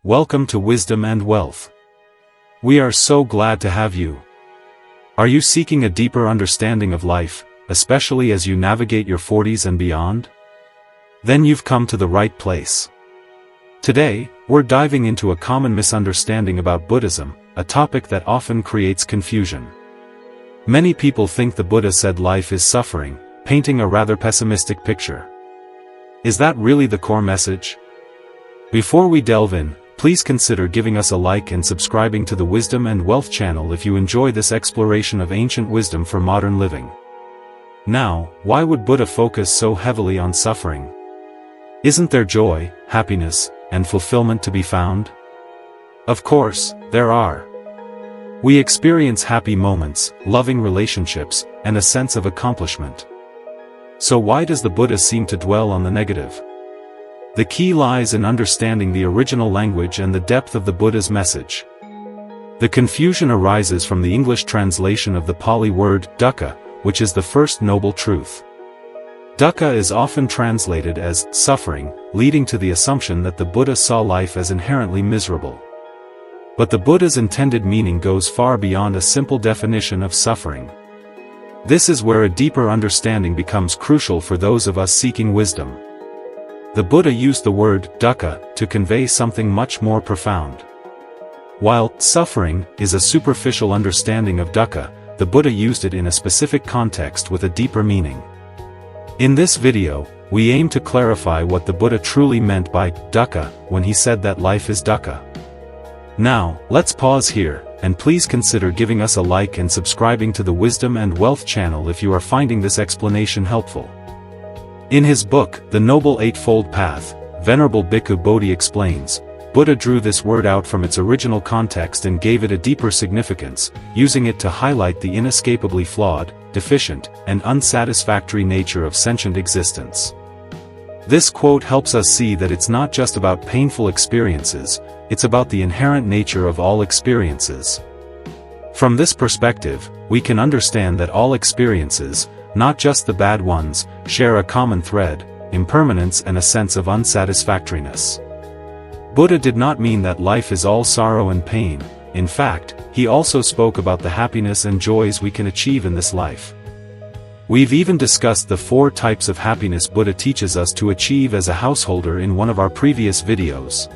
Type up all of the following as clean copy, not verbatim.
Welcome to Wisdom and Wealth. We are so glad to have you. Are you seeking a deeper understanding of life, especially as you navigate your 40s and beyond? Then you've come to the right place. Today, we're diving into a common misunderstanding about Buddhism, a topic that often creates confusion. Many people think the Buddha said life is suffering, painting a rather pessimistic picture. Is that really the core message? Before we delve in, please consider giving us a like and subscribing to the Wisdom and Wealth channel if you enjoy this exploration of ancient wisdom for modern living. Now, why would Buddha focus so heavily on suffering? Isn't there joy, happiness, and fulfillment to be found? Of course, there are. We experience happy moments, loving relationships, and a sense of accomplishment. So why does the Buddha seem to dwell on the negative? The key lies in understanding the original language and the depth of the Buddha's message. The confusion arises from the English translation of the Pali word, Dukkha, which is the first noble truth. Dukkha is often translated as suffering, leading to the assumption that the Buddha saw life as inherently miserable. But the Buddha's intended meaning goes far beyond a simple definition of suffering. This is where a deeper understanding becomes crucial for those of us seeking wisdom. The Buddha used the word dukkha to convey something much more profound. While suffering is a superficial understanding of dukkha, the Buddha used it in a specific context with a deeper meaning. In this video, we aim to clarify what the Buddha truly meant by dukkha when he said that life is dukkha. Now, let's pause here, and please consider giving us a like and subscribing to the Wisdom and Wealth channel if you are finding this explanation helpful. In his book, The Noble Eightfold Path, Venerable Bhikkhu Bodhi explains, Buddha drew this word out from its original context and gave it a deeper significance, using it to highlight the inescapably flawed, deficient, and unsatisfactory nature of sentient existence. This quote helps us see that it's not just about painful experiences, it's about the inherent nature of all experiences. From this perspective, we can understand that all experiences, not just the bad ones, share a common thread, impermanence and a sense of unsatisfactoriness. Buddha did not mean that life is all sorrow and pain. In fact, he also spoke about the happiness and joys we can achieve in this life. We've even discussed the 4 types of happiness Buddha teaches us to achieve as a householder in one of our previous videos.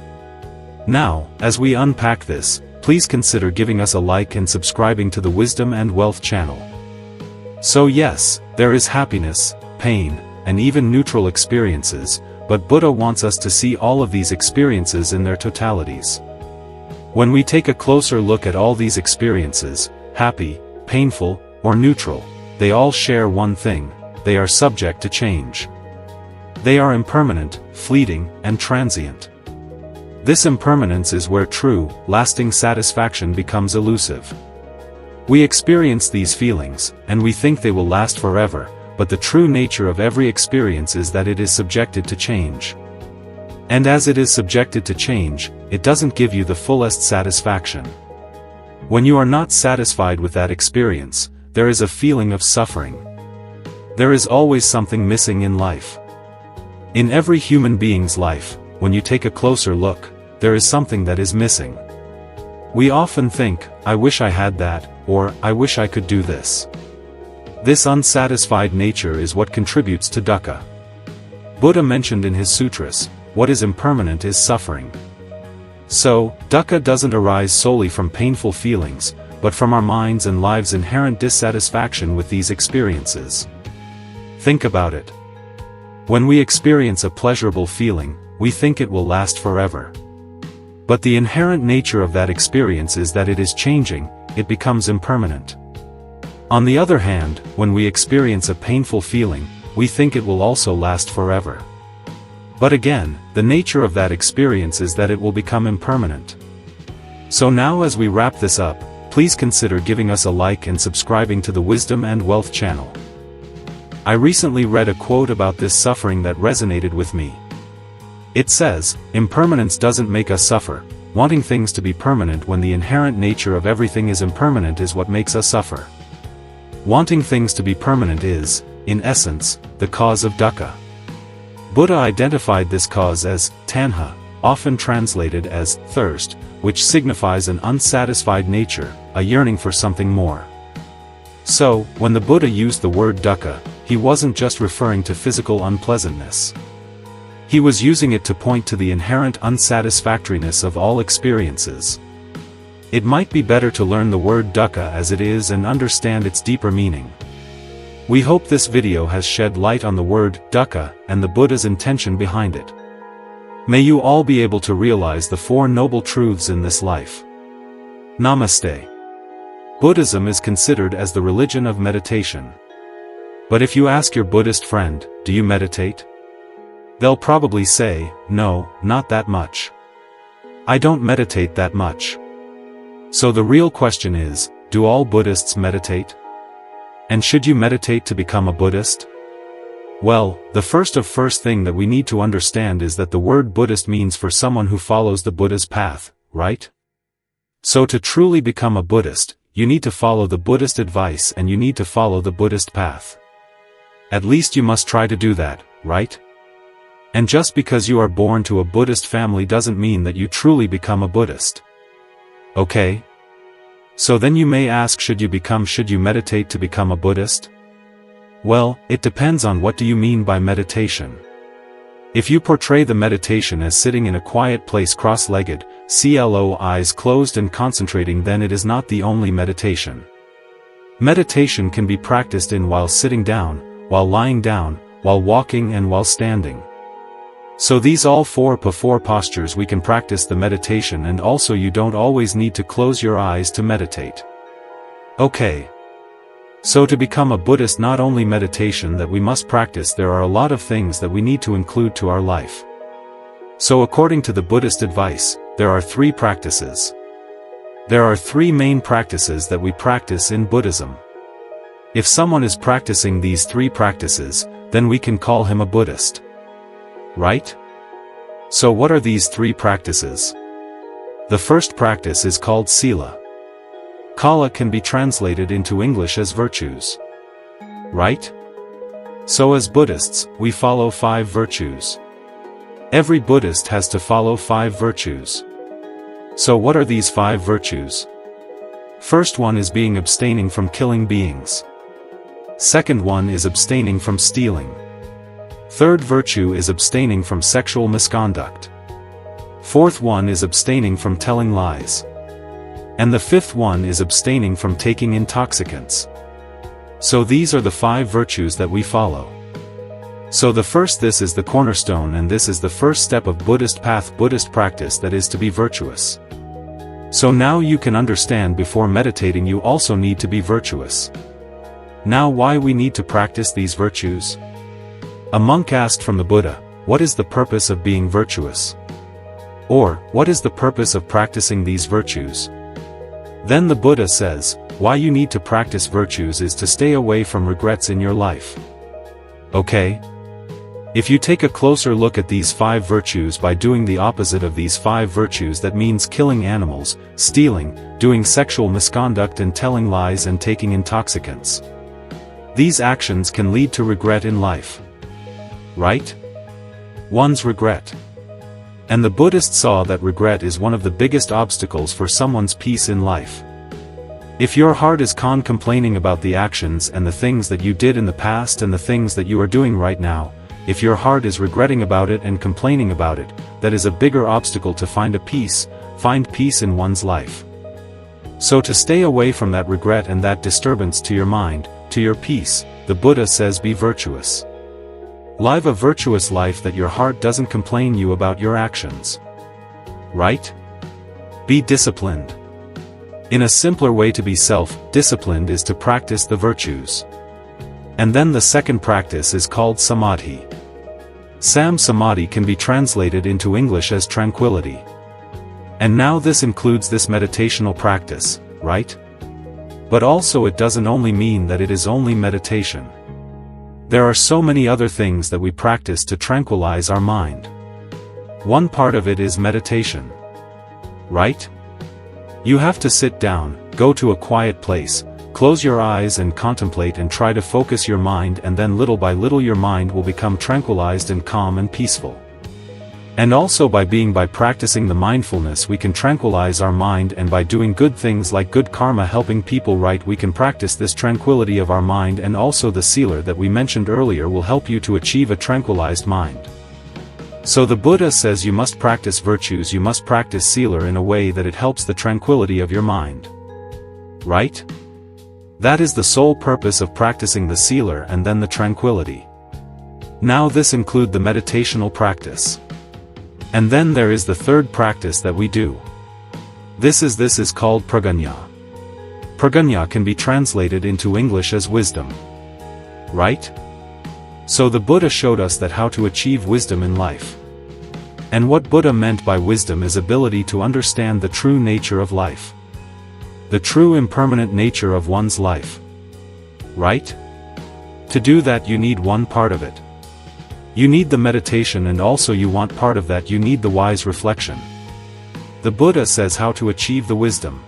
Now, as we unpack this, please consider giving us a like and subscribing to the Wisdom and Wealth channel. So yes, there is happiness, pain, and even neutral experiences, but Buddha wants us to see all of these experiences in their totalities. When we take a closer look at all these experiences, happy, painful, or neutral, they all share one thing: they are subject to change. They are impermanent, fleeting, and transient. This impermanence is where true, lasting satisfaction becomes elusive. We experience these feelings, and we think they will last forever, but the true nature of every experience is that it is subjected to change. And as it is subjected to change, it doesn't give you the fullest satisfaction. When you are not satisfied with that experience, there is a feeling of suffering. There is always something missing in life. In every human being's life, when you take a closer look, there is something that is missing. We often think, I wish I had that, or I wish I could do this. This unsatisfied nature is what contributes to dukkha. Buddha mentioned in his sutras, what is impermanent is suffering. So, dukkha doesn't arise solely from painful feelings, but from our minds and lives' inherent dissatisfaction with these experiences. Think about it. When we experience a pleasurable feeling, we think it will last forever. But the inherent nature of that experience is that it is changing, it becomes impermanent. On the other hand, when we experience a painful feeling, we think it will also last forever. But again, the nature of that experience is that it will become impermanent. So now as we wrap this up, please consider giving us a like and subscribing to the Wisdom and Wealth channel. I recently read a quote about this suffering that resonated with me. It says, impermanence doesn't make us suffer. Wanting things to be permanent when the inherent nature of everything is impermanent is what makes us suffer. Wanting things to be permanent is, in essence, the cause of dukkha. Buddha identified this cause as tanha, often translated as thirst, which signifies an unsatisfied nature, a yearning for something more. So, when the Buddha used the word dukkha, he wasn't just referring to physical unpleasantness. He was using it to point to the inherent unsatisfactoriness of all experiences. It might be better to learn the word dukkha as it is and understand its deeper meaning. We hope this video has shed light on the word dukkha and the Buddha's intention behind it. May you all be able to realize the four noble truths in this life. Namaste. Buddhism is considered as the religion of meditation. But if you ask your Buddhist friend, do you meditate? They'll probably say, no, not that much. I don't meditate that much. So the real question is, do all Buddhists meditate? And should you meditate to become a Buddhist? Well, the first thing that we need to understand is that the word Buddhist means for someone who follows the Buddha's path, right? So to truly become a Buddhist, you need to follow the Buddhist advice and you need to follow the Buddhist path. At least you must try to do that, right? And just because you are born to a Buddhist family doesn't mean that you truly become a Buddhist. Okay? So then you may ask, should you meditate to become a Buddhist? Well, it depends on what do you mean by meditation. If you portray the meditation as sitting in a quiet place cross-legged, eyes closed and concentrating, then it is not the only meditation. Meditation can be practiced while sitting down, while lying down, while walking and while standing. So these all four postures we can practice the meditation, and also you don't always need to close your eyes to meditate. Okay. So to become a Buddhist, not only meditation that we must practice, there are a lot of things that we need to include to our life. So according to the Buddhist advice, there are 3 practices. There are 3 main practices that we practice in Buddhism. If someone is practicing these 3 practices, then we can call him a Buddhist. Right? So what are these 3 practices? The first practice is called Sila. Kala can be translated into English as virtues. Right? So as Buddhists, we follow 5 virtues. Every Buddhist has to follow 5 virtues. So what are these 5 virtues? First one is being abstaining from killing beings. Second one is abstaining from stealing. Third virtue is abstaining from sexual misconduct. Fourth one is abstaining from telling lies. And the fifth one is abstaining from taking intoxicants. So these are the 5 virtues that we follow. So this is the cornerstone, and this is the first step of Buddhist path, Buddhist practice, that is to be virtuous. So now you can understand, before meditating you also need to be virtuous. Now why we need to practice these virtues? A monk asked from the Buddha, what is the purpose of being virtuous? Or, what is the purpose of practicing these virtues? Then the Buddha says, why you need to practice virtues is to stay away from regrets in your life. Okay? If you take a closer look at these 5 virtues by doing the opposite of these 5 virtues, that means killing animals, stealing, doing sexual misconduct and telling lies and taking intoxicants. These actions can lead to regret in life. Right? One's regret. And the Buddhist saw that regret is one of the biggest obstacles for someone's peace in life. If your heart is complaining about the actions and the things that you did in the past and the things that you are doing right now, if your heart is regretting about it and complaining about it, that is a bigger obstacle to find peace in one's life. So to stay away from that regret and that disturbance to your mind, to your peace, the Buddha says be virtuous. Live a virtuous life that your heart doesn't complain you about your actions. Right? Be disciplined. In a simpler way to be self-disciplined is to practice the virtues. And then the second practice is called samadhi. Samadhi can be translated into English as tranquility. And now this includes this meditational practice, right? But also it doesn't only mean that it is only meditation. There are so many other things that we practice to tranquilize our mind. One part of it is meditation. Right? You have to sit down, go to a quiet place, close your eyes and contemplate and try to focus your mind, and then little by little your mind will become tranquilized and calm and peaceful. And also by practicing the mindfulness we can tranquilize our mind, and by doing good things like good karma helping people right we can practice this tranquility of our mind, and also the sealer that we mentioned earlier will help you to achieve a tranquilized mind. So the Buddha says you must practice virtues, you must practice sealer in a way that it helps the tranquility of your mind. Right? That is the sole purpose of practicing the sealer and then the tranquility. Now this include the meditational practice. And then there is the third practice that we do. This is called prajna. Prajna can be translated into English as wisdom. Right? So the Buddha showed us that how to achieve wisdom in life. And what Buddha meant by wisdom is ability to understand the true nature of life. The true impermanent nature of one's life. Right? To do that you need one part of it. You need the meditation, and also you want part of that, you need the wise reflection. The Buddha says how to achieve the wisdom.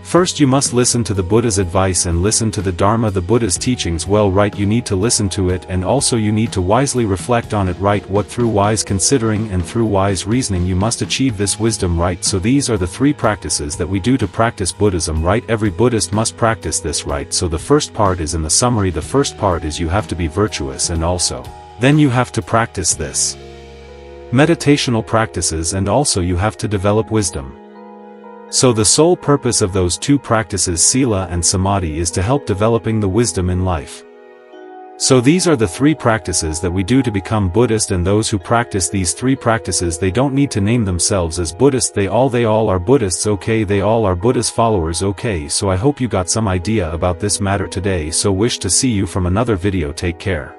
First you must listen to the Buddha's advice and listen to the Dharma, the Buddha's teachings well, right? You need to listen to it, and also you need to wisely reflect on it, right? What through wise considering and through wise reasoning you must achieve this wisdom, right? So these are the three practices that we do to practice Buddhism, right? Every Buddhist must practice this, right? So the first part is in the summary, the first part is you have to be virtuous, and also then you have to practice this meditational practices, and also you have to develop wisdom. So the sole purpose of those two practices, sila and samadhi, is to help developing the wisdom in life. So these are the three practices that we do to become Buddhist, and those who practice these three practices, they don't need to name themselves as Buddhist, they all are Buddhists, okay? They all are Buddha's followers, okay? So I hope you got some idea about this matter today, so wish to see you from another video. Take care.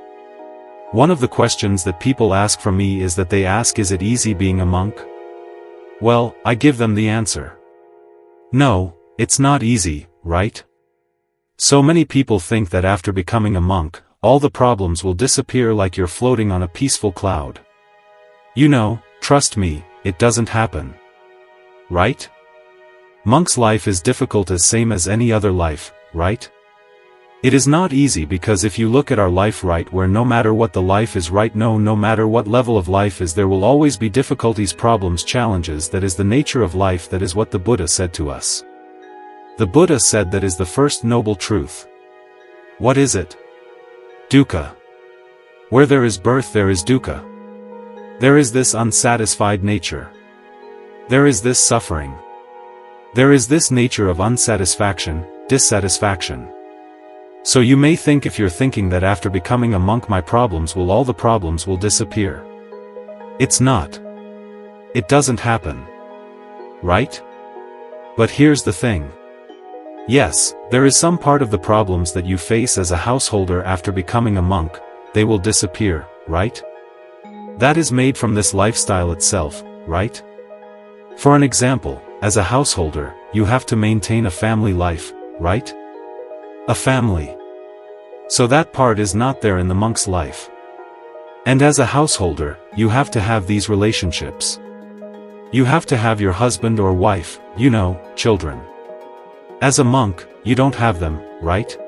One of the questions that people ask from me is that they ask, is it easy being a monk? Well, I give them the answer. No, it's not easy, right? So many people think that after becoming a monk, all the problems will disappear like you're floating on a peaceful cloud. You know, trust me, it doesn't happen. Right? Monk's life is difficult as same as any other life, right? It is not easy, because if you look at our life, right, where no matter what the life is, right, no matter what level of life is, there will always be difficulties, problems, challenges. That is the nature of life, that is what the Buddha said to us. The Buddha said that is the first noble truth. What is it? Dukkha. Where there is birth there is dukkha. There is this unsatisfied nature. There is this suffering. There is this nature of unsatisfaction, dissatisfaction. So you may think, if you're thinking that after becoming a monk all the problems will disappear. It's not. It doesn't happen. Right? But here's the thing. Yes, there is some part of the problems that you face as a householder after becoming a monk, they will disappear, right? That is made from this lifestyle itself, right? For an example, as a householder, you have to maintain a family life, right? A family. So that part is not there in the monk's life. And as a householder, you have to have these relationships. You have to have your husband or wife, you know, children. As a monk, you don't have them, right?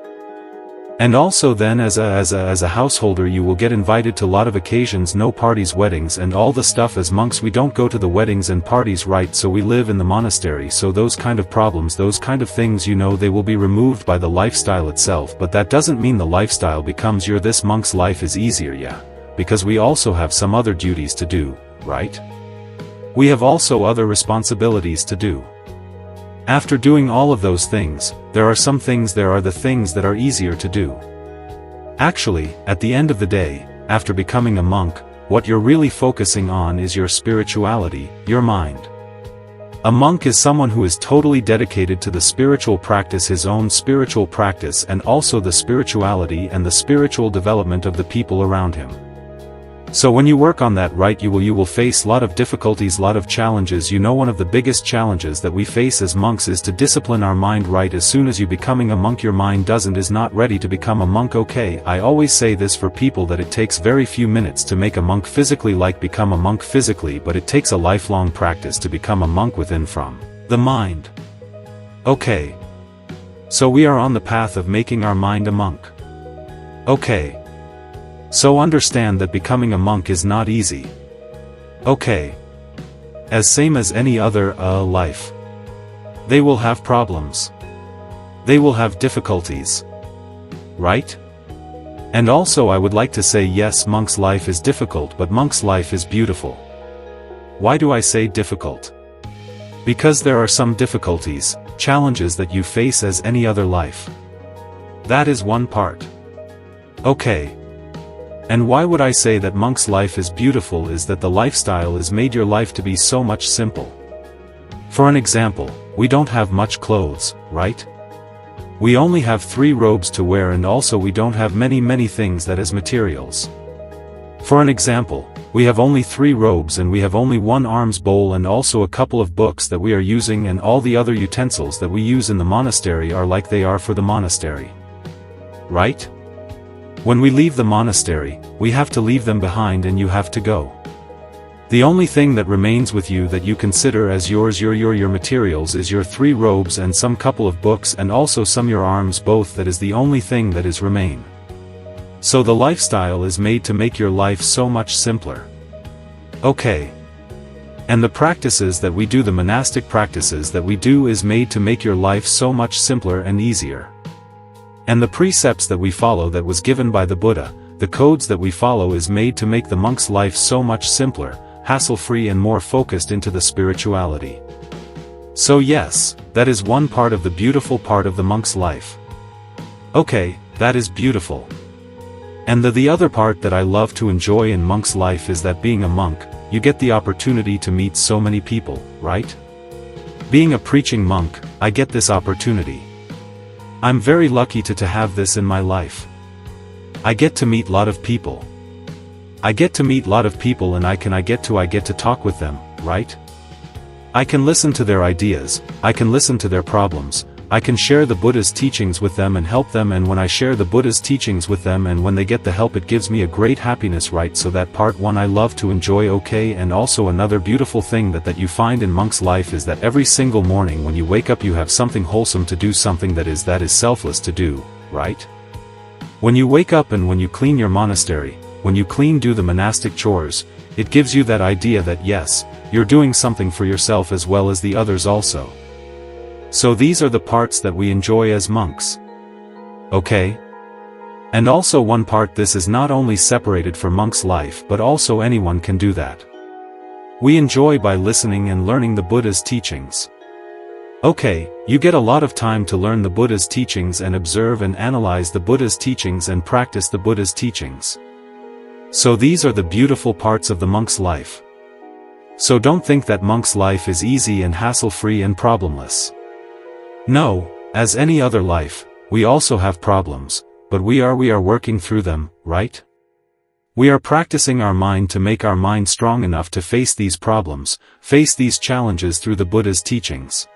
And also then as a householder you will get invited to a lot of occasions, no parties, weddings and all the stuff. As monks we don't go to the weddings and parties, right? So we live in the monastery, so those kind of problems, those kind of things, you know, they will be removed by the lifestyle itself. But that doesn't mean the lifestyle becomes this monk's life is easier, yeah. Because we also have some other duties to do, right? We have also other responsibilities to do. After doing all of those things, there are the things that are easier to do. Actually, at the end of the day, after becoming a monk, what you're really focusing on is your spirituality, your mind. A monk is someone who is totally dedicated to the spiritual practice, his own spiritual practice, and also the spirituality and the spiritual development of the people around him. So when you work on that, right, you will face a lot of difficulties, a lot of challenges. You know, one of the biggest challenges that we face as monks is to discipline our mind, right? As soon as you becoming a monk, your mind is not ready to become a monk, okay? I always say this for people, that it takes very few minutes to make a monk physically, like become a monk physically, but it takes a lifelong practice to become a monk within, from the mind. Okay. So we are on the path of making our mind a monk. Okay. So understand that becoming a monk is not easy. Okay. As same as any other, life. They will have problems. They will have difficulties. Right? And also I would like to say yes, monk's life is difficult, but monk's life is beautiful. Why do I say difficult? Because there are some difficulties, challenges that you face as any other life. That is one part. Okay. And why would I say that monk's life is beautiful is that the lifestyle is made your life to be so much simple. For an example, we don't have much clothes, right? We only have 3 robes to wear, and also we don't have many things that as materials. For an example, we have only 3 robes and we have only 1 alms bowl and also a couple of books that we are using, and all the other utensils that we use in the monastery are like they are for the monastery. Right? When we leave the monastery, we have to leave them behind and you have to go. The only thing that remains with you that you consider as yours, your materials, is your 3 robes and some couple of books and also some your alms both. That is the only thing that is remain. So the lifestyle is made to make your life so much simpler. Okay. And the practices that we do, the monastic practices that we do, is made to make your life so much simpler and easier. And the precepts that we follow that was given by the Buddha, the codes that we follow, is made to make the monk's life so much simpler, hassle-free and more focused into the spirituality. So yes, that is one part of the beautiful part of the monk's life. Okay, that is beautiful. And the other part that I love to enjoy in monk's life is that being a monk, you get the opportunity to meet so many people, right? Being a preaching monk, I get this opportunity. I'm very lucky to have this in my life. I get to meet lot of people. I get to meet lot of people and I get to talk with them, right? I can listen to their ideas, I can listen to their problems, I can share the Buddha's teachings with them and help them, and when I share the Buddha's teachings with them and when they get the help, it gives me a great happiness, right? So that part one I love to enjoy. Okay, and also another beautiful thing that you find in monk's life is that every single morning when you wake up you have something wholesome to do, something that is selfless to do, right? When you wake up and when you clean your monastery, when you do the monastic chores, it gives you that idea that yes, you're doing something for yourself as well as the others also. So these are the parts that we enjoy as monks. Okay? And also one part, this is not only separated for monk's life but also anyone can do that. We enjoy by listening and learning the Buddha's teachings. Okay, you get a lot of time to learn the Buddha's teachings and observe and analyze the Buddha's teachings and practice the Buddha's teachings. So these are the beautiful parts of the monk's life. So don't think that monk's life is easy and hassle-free and problemless. No, as any other life, we also have problems, but we are working through them, right? We are practicing our mind to make our mind strong enough to face these problems, face these challenges through the Buddha's teachings.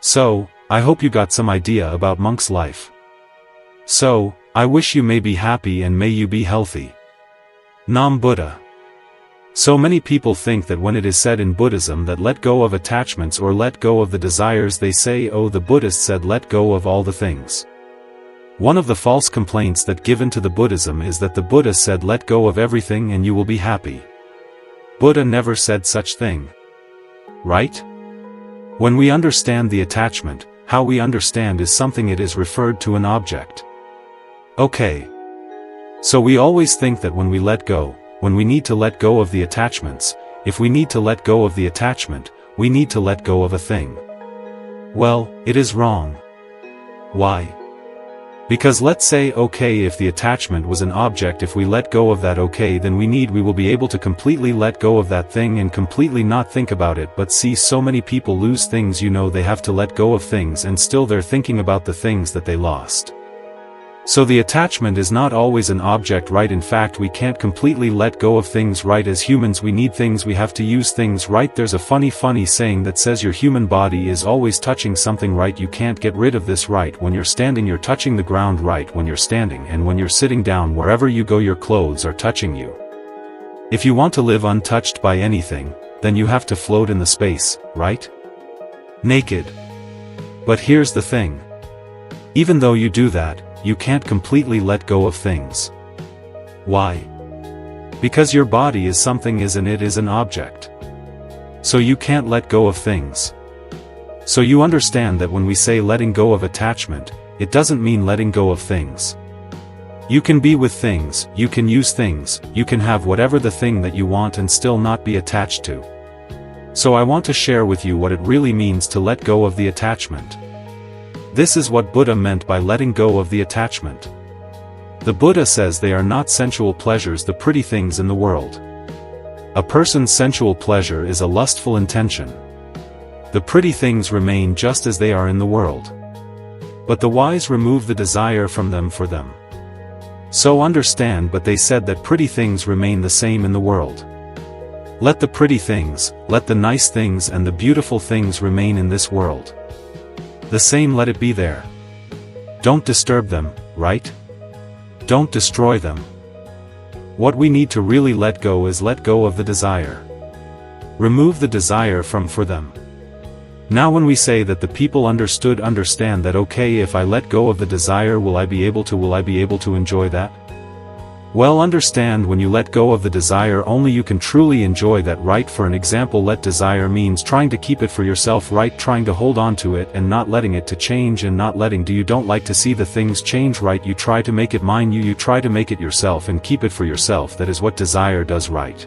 So, I hope you got some idea about monk's life. So, I wish you may be happy and may you be healthy. Nam Buddha. So many people think that when it is said in Buddhism that let go of attachments or let go of the desires, they say, oh, the Buddhist said let go of all the things. One of the false complaints that given to the Buddhism is that the Buddha said let go of everything and you will be happy. Buddha never said such thing. Right? When we understand the attachment, how we understand is something, it is referred to an object. Okay. So we always think that when we let go, when we need to let go of the attachments, if we need to let go of the attachment, we need to let go of a thing. Well, it is wrong. Why? Because let's say, okay, if the attachment was an object, if we let go of that, okay, then we will be able to completely let go of that thing and completely not think about it. But see, so many people lose things, they have to let go of things and still they're thinking about the things that they lost. So the attachment is not always an object, right? In fact, we can't completely let go of things, right? As humans we need things, we have to use things, right? There's a funny saying that says your human body is always touching something, right? You can't get rid of this, right? When you're standing you're touching the ground, right? When you're standing, and when you're sitting down, wherever you go your clothes are touching you. If you want to live untouched by anything, then you have to float in the space, right? Naked. But here's the thing. Even though you do that, you can't completely let go of things. Why? Because your body is something and it is an object. So you can't let go of things. So you understand that when we say letting go of attachment, it doesn't mean letting go of things. You can be with things, you can use things, you can have whatever the thing that you want and still not be attached to. So I want to share with you what it really means to let go of the attachment. This is what Buddha meant by letting go of the attachment. The Buddha says they are not sensual pleasures, the pretty things in the world. A person's sensual pleasure is a lustful intention. The pretty things remain just as they are in the world. But the wise remove the desire from them for them. So understand, but they said that pretty things remain the same in the world. Let the pretty things, let the nice things and the beautiful things remain in this world. The same, let it be there. Don't disturb them, right? Don't destroy them. What we need to really let go is let go of the desire. Remove the desire from for them. Now when we say that the people understand that okay, if I let go of the desire, will I be able to enjoy that? Well, understand, when you let go of the desire, only you can truly enjoy that, right? For an example, let desire means trying to keep it for yourself, right? Trying to hold on to it and not letting it to change and not letting you don't like to see the things change, right? You try to make it mine, you try to make it yourself and keep it for yourself. That is what desire does, right?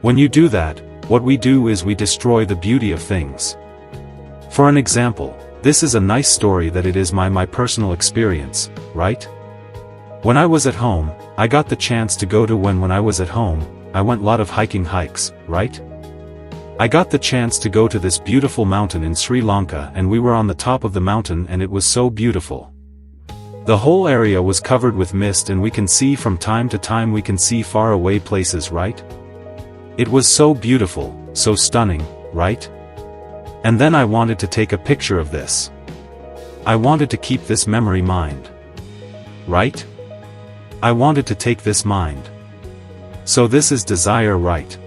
When you do that, what we do is we destroy the beauty of things. For an example, this is a nice story that it is my personal experience, right? When I was at home, I got the chance to go to when I was at home, I went lot of hikes, right? I got the chance to go to this beautiful mountain in Sri Lanka, and we were on the top of the mountain and it was so beautiful. The whole area was covered with mist and we can see from time to time, we can see far away places, right? It was so beautiful, so stunning, right? And then I wanted to take a picture of this. I wanted to keep this memory mind. Right? I wanted to take this mind. So this is desire, right?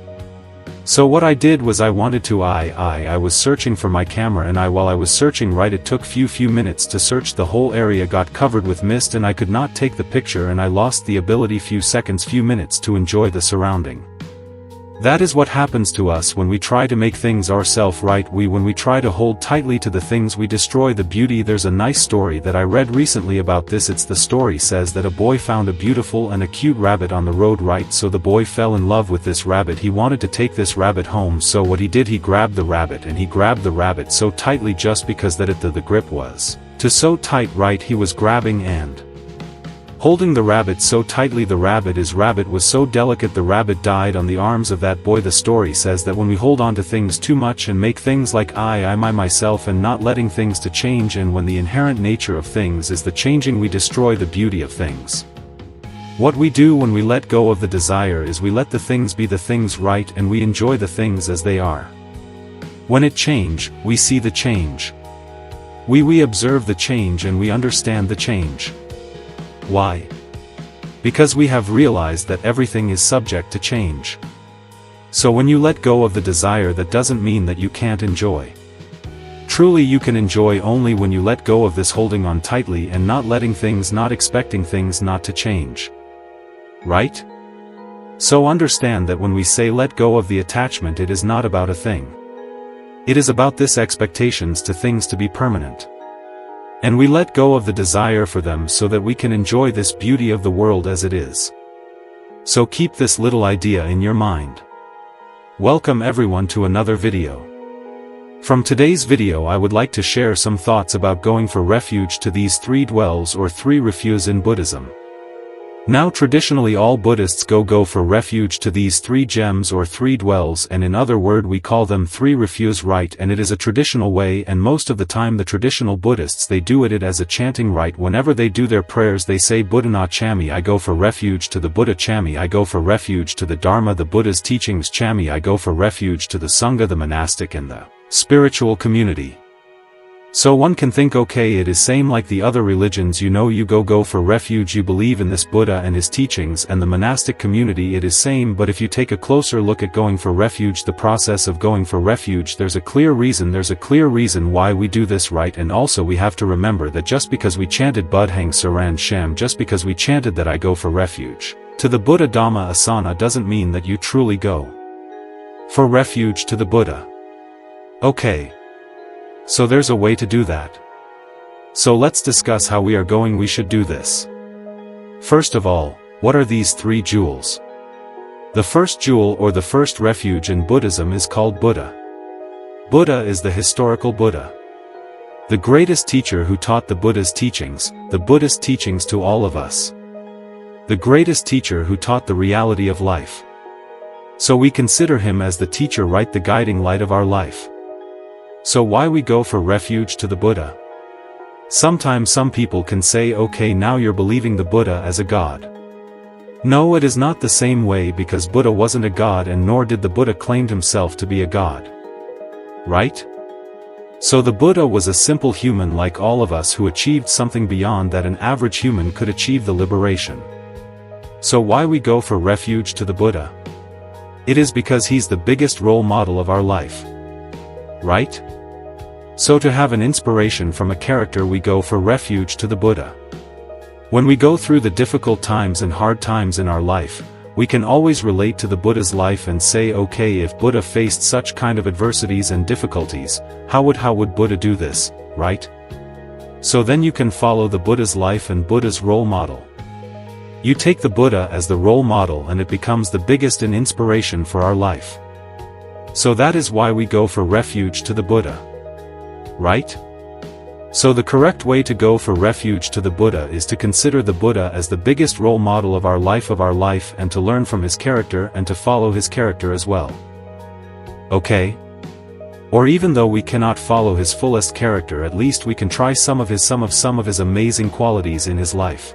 So what I did was I was searching for my camera, and while I was searching, right, it took few minutes to search. The whole area got covered with mist and I could not take the picture, and I lost the ability few minutes to enjoy the surrounding. That is what happens to us when we try to make things ourselves, right? When we try to hold tightly to the things, we destroy the beauty. There's a nice story that I read recently about this. The story says that a boy found a beautiful and a cute rabbit on the road, right? So the boy fell in love with this rabbit. He wanted to take this rabbit home, so what he did, he grabbed the rabbit, and he grabbed the rabbit so tightly just because that the grip was so tight, right? He was grabbing and holding the rabbit so tightly. The rabbit was so delicate, the rabbit died on the arms of that boy. The story says that when we hold on to things too much and make things like I, myself, and not letting things to change, and when the inherent nature of things is the changing, we destroy the beauty of things. What we do when we let go of the desire is we let the things be the things, right, and we enjoy the things as they are. When it change, we see the change. We observe the change and we understand the change. Why? Because we have realized that everything is subject to change. So when you let go of the desire, that doesn't mean that you can't enjoy. Truly you can enjoy only when you let go of this holding on tightly and not letting things, not expecting things not to change. Right? So understand that when we say let go of the attachment, it is not about a thing. It is about this expectations to things to be permanent. And we let go of the desire for them so that we can enjoy this beauty of the world as it is. So keep this little idea in your mind. Welcome everyone to another video. From today's video, I would like to share some thoughts about going for refuge to these three dwells or three refuges in Buddhism. Now traditionally all Buddhists go for refuge to these three gems or three dwells, and in other word we call them three refuges, right? And it is a traditional way, and most of the time the traditional Buddhists, they do it as a chanting, right? Whenever they do their prayers they say Buddha Chami, I go for refuge to the Buddha. Chami, I go for refuge to the Dharma, the Buddha's teachings. Chami, I go for refuge to the Sangha, the monastic and the spiritual community. So one can think, okay, it is same like the other religions, you go for refuge, you believe in this Buddha and his teachings, and the monastic community, it is same. But if you take a closer look at going for refuge, the process of going for refuge, there's a clear reason why we do this, right? And also we have to remember that just because we chanted Budhang Saran Sham, just because we chanted that I go for refuge to the Buddha Dhamma Asana, doesn't mean that you truly go for refuge to the Buddha. Okay. So there's a way to do that. So let's discuss how we should do this. First of all, what are these three jewels? The first jewel, or the first refuge in Buddhism, is called Buddha. Buddha is the historical Buddha, the greatest teacher who taught the Buddha's teachings, the Buddhist teachings to all of us. The greatest teacher who taught the reality of life. So we consider him as the teacher, right, the guiding light of our life. So why we go for refuge to the Buddha? Sometimes some people can say, okay, now you're believing the Buddha as a god. No, it is not the same way, because Buddha wasn't a god, and nor did the Buddha claim himself to be a god. Right? So the Buddha was a simple human like all of us, who achieved something beyond that an average human could achieve, the liberation. So why we go for refuge to the Buddha? It is because he's the biggest role model of our life. Right? So to have an inspiration from a character, we go for refuge to the Buddha. When we go through the difficult times and hard times in our life, we can always relate to the Buddha's life and say, okay, if Buddha faced such kind of adversities and difficulties, how would Buddha do this, right? So then you can follow the Buddha's life and Buddha's role model. You take the Buddha as the role model, and it becomes the biggest inspiration for our life. So that is why we go for refuge to the Buddha. Right? So the correct way to go for refuge to the Buddha is to consider the Buddha as the biggest role model of our life, and to learn from his character and to follow his character as well. Okay? Or even though we cannot follow his fullest character, at least we can try some of his amazing qualities in his life.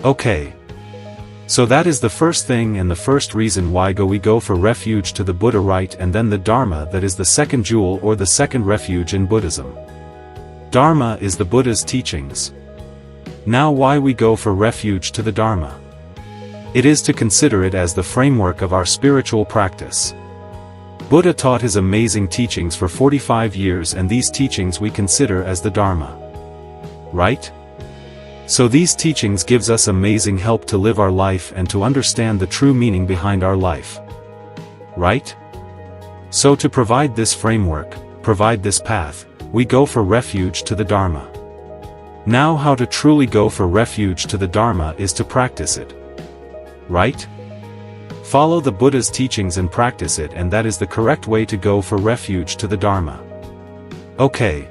Okay. So that is the first thing and the first reason why we go for refuge to the Buddha, right? And then the Dharma, that is the second jewel, or the second refuge in Buddhism. Dharma is the Buddha's teachings. Now why we go for refuge to the Dharma? It is to consider it as the framework of our spiritual practice. Buddha taught his amazing teachings for 45 years, and these teachings we consider as the Dharma. Right? So these teachings gives us amazing help to live our life and to understand the true meaning behind our life. Right? So to provide this framework, provide this path, we go for refuge to the Dharma. Now how to truly go for refuge to the Dharma is to practice it. Right? Follow the Buddha's teachings and practice it, and that is the correct way to go for refuge to the Dharma. Okay.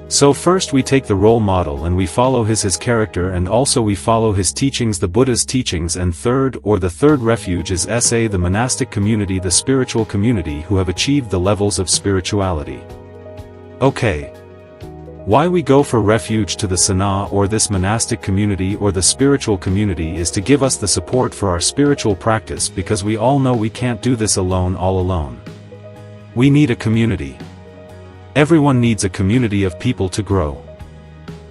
So first we take the role model and we follow his character, and also we follow his teachings, the Buddha's teachings. And the third refuge is the monastic community, the spiritual community who have achieved the levels of spirituality. Okay. Why we go for refuge to the Sana, or this monastic community or the spiritual community, is to give us the support for our spiritual practice, because we all know we can't do this all alone. We need a community. Everyone needs a community of people to grow.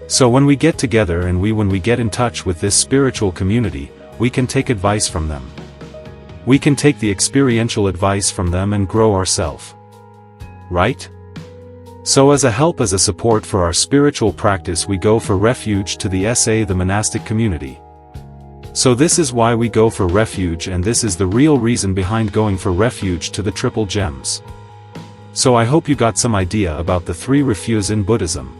So when we get together and when we get in touch with this spiritual community, we can take advice from them. We can take the experiential advice from them and grow ourselves. Right? So as a help, as a support for our spiritual practice, we go for refuge to the monastic community. So this is why we go for refuge, and this is the real reason behind going for refuge to the Triple Gems. So I hope you got some idea about the three refuges in Buddhism.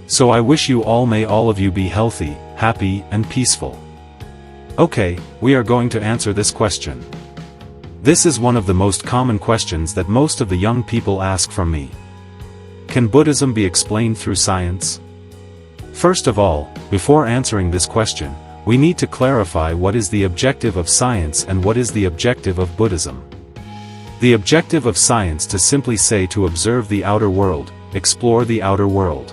So I wish you all, may all of you be healthy, happy, and peaceful. Okay, we are going to answer this question. This is one of the most common questions that most of the young people ask from me. Can Buddhism be explained through science? First of all, before answering this question, we need to clarify what is the objective of science and what is the objective of Buddhism. The objective of science, to simply say, to observe the outer world, explore the outer world.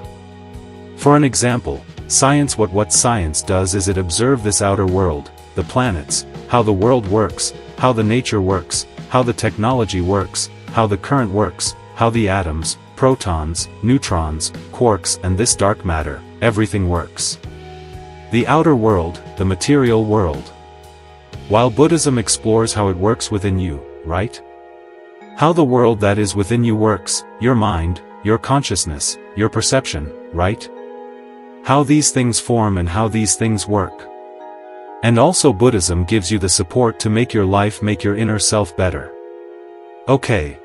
For an example, science, what science does is it observe this outer world, the planets, how the world works, how the nature works, how the technology works, how the current works, how the atoms, protons, neutrons, quarks and this dark matter, everything works. The outer world, the material world. While Buddhism explores how it works within you, right? How the world that is within you works, your mind, your consciousness, your perception, right? How these things form and how these things work. And also Buddhism gives you the support to make your life, make your inner self better. Okay.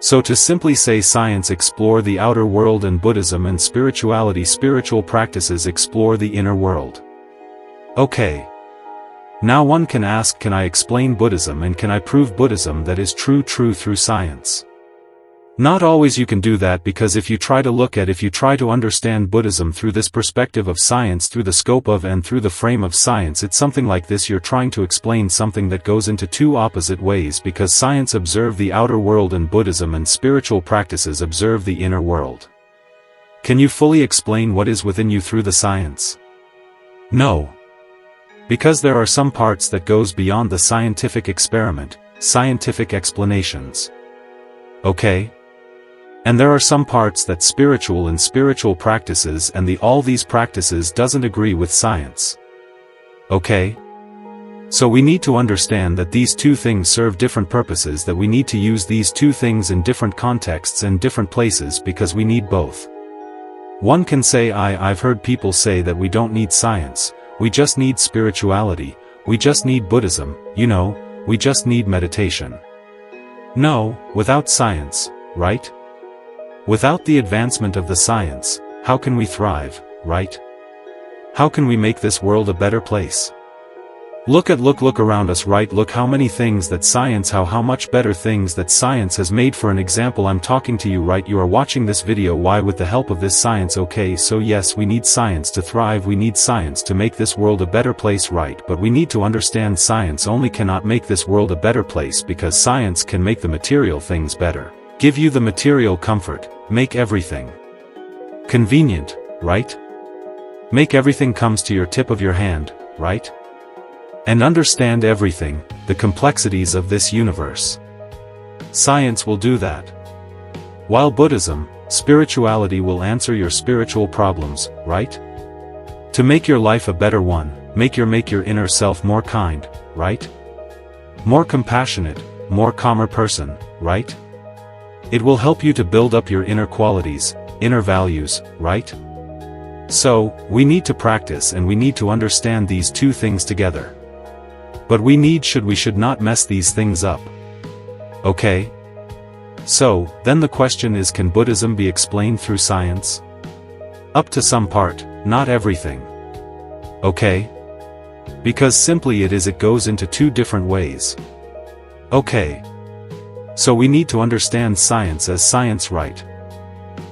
So to simply say science explore the outer world and Buddhism and spirituality spiritual practices explore the inner world. Okay. Now one can ask, can I explain Buddhism and can I prove Buddhism that is true through science? Not always you can do that, because if you try to understand Buddhism through this perspective of science, through the scope of and through the frame of science, it's something like this: you're trying to explain something that goes into two opposite ways, because science observe the outer world and Buddhism and spiritual practices observe the inner world. Can you fully explain what is within you through the science? No. Because there are some parts that goes beyond the scientific experiment, scientific explanations. Okay? And there are some parts that spiritual and spiritual practices and all these practices doesn't agree with science. Okay? So we need to understand that these two things serve different purposes, that we need to use these two things in different contexts and different places, because we need both. One can say I've heard people say that we don't need science, we just need spirituality, we just need Buddhism, we just need meditation. No, without science, right? Without the advancement of the science, how can we thrive, right? How can we make this world a better place? Look around us, right? Look how many things that science, how much better things that science has made. For an example, I'm talking to you, right? You are watching this video. Why? With the help of this science. Okay, so yes, we need science to thrive, we need science to make this world a better place, right? But we need to understand science only cannot make this world a better place, because science can make the material things better, give you the material comfort, make everything convenient, right? Make everything comes to your tip of your hand, right? And understand everything, the complexities of this universe. Science will do that. While Buddhism, spirituality will answer your spiritual problems, right? To make your life a better one, make your inner self more kind, right? More compassionate, more calmer person, right? It will help you to build up your inner qualities, inner values, right? So, we need to practice and we need to understand these two things together. But we should not mess these things up. Okay? So, then the question is, can Buddhism be explained through science? Up to some part, not everything. Okay? Because simply it goes into two different ways. Okay. So we need to understand science as science, right?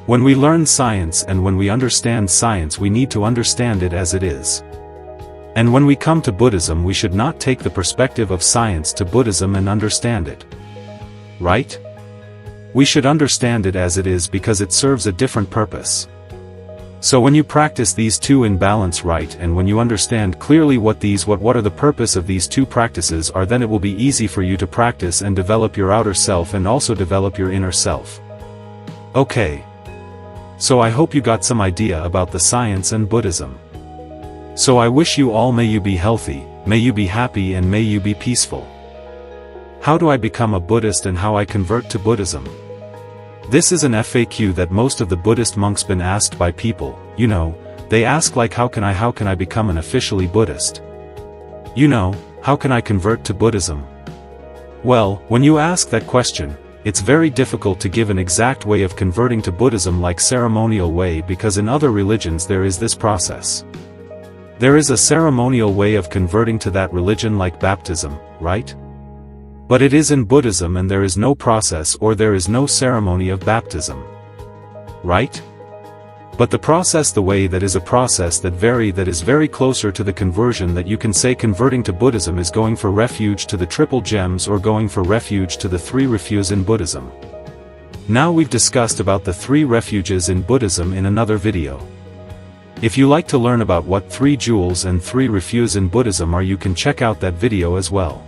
When we learn science and when we understand science, we need to understand it as it is. And when we come to Buddhism, we should not take the perspective of science to Buddhism and understand it. Right? We should understand it as it is, because it serves a different purpose. So when you practice these two in balance, right, and when you understand clearly what are the purpose of these two practices are, then it will be easy for you to practice and develop your outer self and also develop your inner self. Okay. So I hope you got some idea about the science and Buddhism. So I wish you all, may you be healthy, may you be happy, and may you be peaceful. How do I become a Buddhist and how I convert to Buddhism? This is an FAQ that most of the Buddhist monks been asked by people. They ask like, how can I become an officially Buddhist? How can I convert to Buddhism? Well, when you ask that question, it's very difficult to give an exact way of converting to Buddhism like ceremonial way, because in other religions there is this process. There is a ceremonial way of converting to that religion like baptism, right? But it is in Buddhism and there is no process, or there is no ceremony of baptism. Right? But the process, the way that is a process that is very closer to the conversion, that you can say converting to Buddhism is going for refuge to the triple gems or going for refuge to the three refuges in Buddhism. Now we've discussed about the three refuges in Buddhism in another video. If you like to learn about what 3 jewels and 3 refuges in Buddhism are, you can check out that video as well.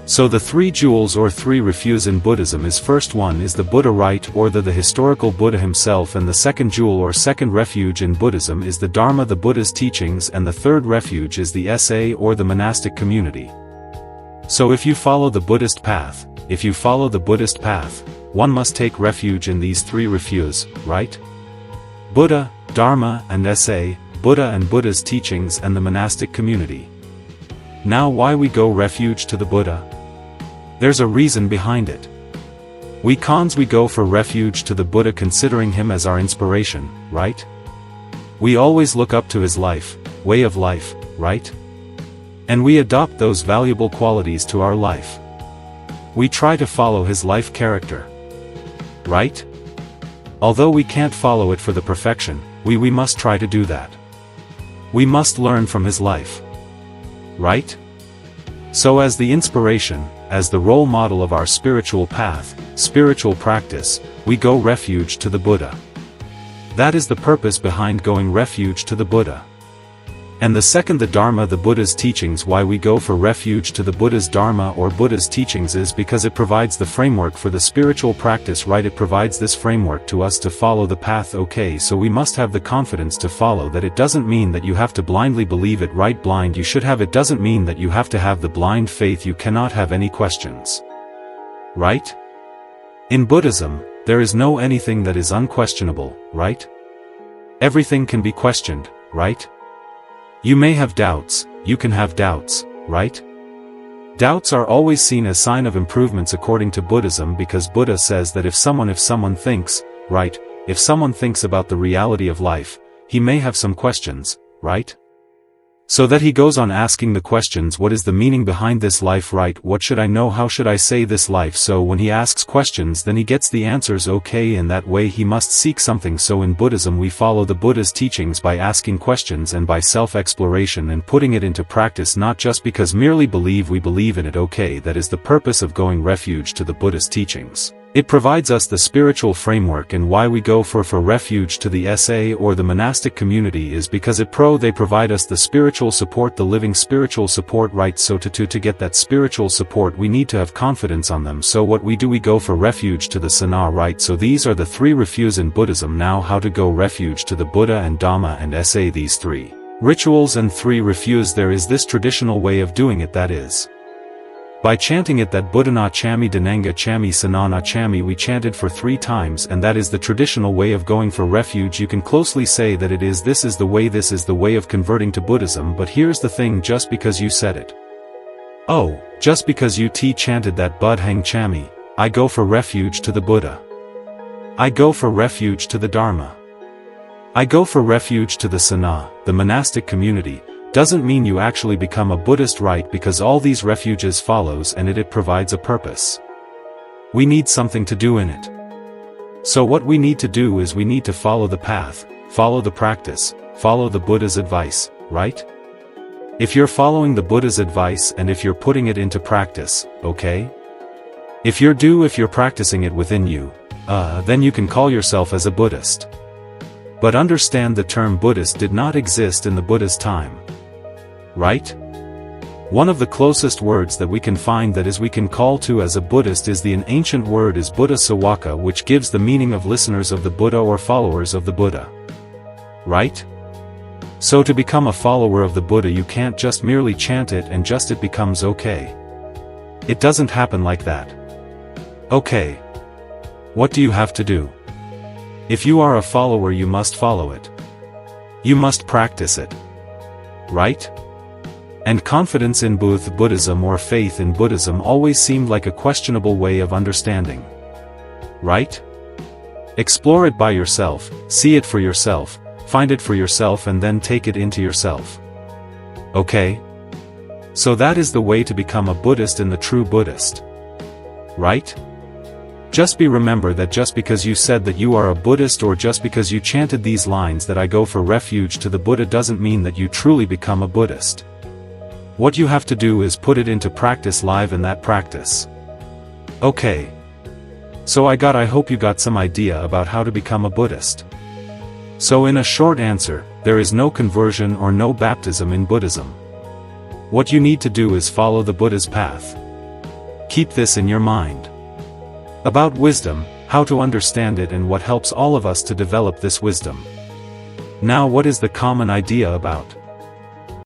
So the three jewels or three refuse in Buddhism is: first one is the Buddha right, or the historical Buddha himself, and the second jewel or second refuge in Buddhism is the Dharma, the Buddha's teachings, and the third refuge is the SA or the monastic community. So if you follow the Buddhist path, one must take refuge in these three refuse, right? Buddha, Dharma, and SA, Buddha and Buddha's teachings and the monastic community. Now why we go refuge to the Buddha? There's a reason behind it. We go for refuge to the Buddha considering him as our inspiration, right? We always look up to his life, way of life, right? And we adopt those valuable qualities to our life. We try to follow his life character. Right? Although we can't follow it for the perfection, we must try to do that. We must learn from his life. Right? So as the inspiration, as the role model of our spiritual path, spiritual practice, we go refuge to the Buddha. That is the purpose behind going refuge to the Buddha. And the second, the Dharma, the Buddha's teachings. Why we go for refuge to the Buddha's Dharma or Buddha's teachings is because it provides the framework for the spiritual practice, right? It provides this framework to us to follow the path, okay? So we must have the confidence to follow that. It doesn't mean that you have to blindly believe it, right? Blind you should have. It doesn't mean that you have to have the blind faith. You cannot have any questions. Right? In Buddhism, there is no anything that is unquestionable, right? Everything can be questioned, right? You may have doubts, you can have doubts, right? Doubts are always seen as sign of improvements according to Buddhism, because Buddha says that if someone thinks, right, if someone thinks about the reality of life, he may have some questions, right? So that he goes on asking the questions: what is the meaning behind this life, right? What should I know? How should I say this life? So when he asks questions, then he gets the answers, okay? In that way he must seek something. So in Buddhism we follow the Buddha's teachings by asking questions and by self-exploration and putting it into practice, not just because merely we believe in it, okay? That is the purpose of going refuge to the Buddha's teachings. It provides us the spiritual framework, and why we go for refuge to the SA or the monastic community is because they provide us the spiritual support, the living spiritual support, right? So to get that spiritual support we need to have confidence on them. So what we do, we go for refuge to the Sana, right? So these are the three refuse in Buddhism. Now how to go refuge to the Buddha and Dhamma and SA, these three rituals and three refuse. There is this traditional way of doing it, that is by chanting it, that Buddhana Chami Dananga Chami Sanana Chami. We chanted for 3 times, and that is the traditional way of going for refuge. You can closely say that this is the way of converting to Buddhism. But here's the thing: just because you said it, just because you chanted that Budhang Chami, I go for refuge to the Buddha, I go for refuge to the Dharma, I go for refuge to the Sana, the monastic community, doesn't mean you actually become a Buddhist, right? Because all these refuges follows, and it provides a purpose. We need something to do in it. So what we need to do is we need to follow the path, follow the practice, follow the Buddha's advice, right? If you're following the Buddha's advice and if you're putting it into practice, okay? If you're practicing it within you, then you can call yourself as a Buddhist. But understand, the term Buddhist did not exist in the Buddha's time. Right? One of the closest words that we can find that is we can call to as a Buddhist is an ancient word is Buddha Sawaka, which gives the meaning of listeners of the Buddha or followers of the Buddha. Right? So to become a follower of the Buddha, you can't just merely chant it and it becomes okay. It doesn't happen like that. Okay. What do you have to do? If you are a follower, you must follow it. You must practice it. Right? And confidence in Buddhism or faith in Buddhism always seemed like a questionable way of understanding. Right? Explore it by yourself, see it for yourself, find it for yourself, and then take it into yourself. Okay? So that is the way to become a Buddhist and the true Buddhist. Right? Just remember that just because you said that you are a Buddhist, or just because you chanted these lines that I go for refuge to the Buddha, doesn't mean that you truly become a Buddhist. What you have to do is put it into practice, live in that practice. Okay. So I hope you got some idea about how to become a Buddhist. So in a short answer, there is no conversion or no baptism in Buddhism. What you need to do is follow the Buddha's path. Keep this in your mind. About wisdom, how to understand it and what helps all of us to develop this wisdom. Now what is the common idea about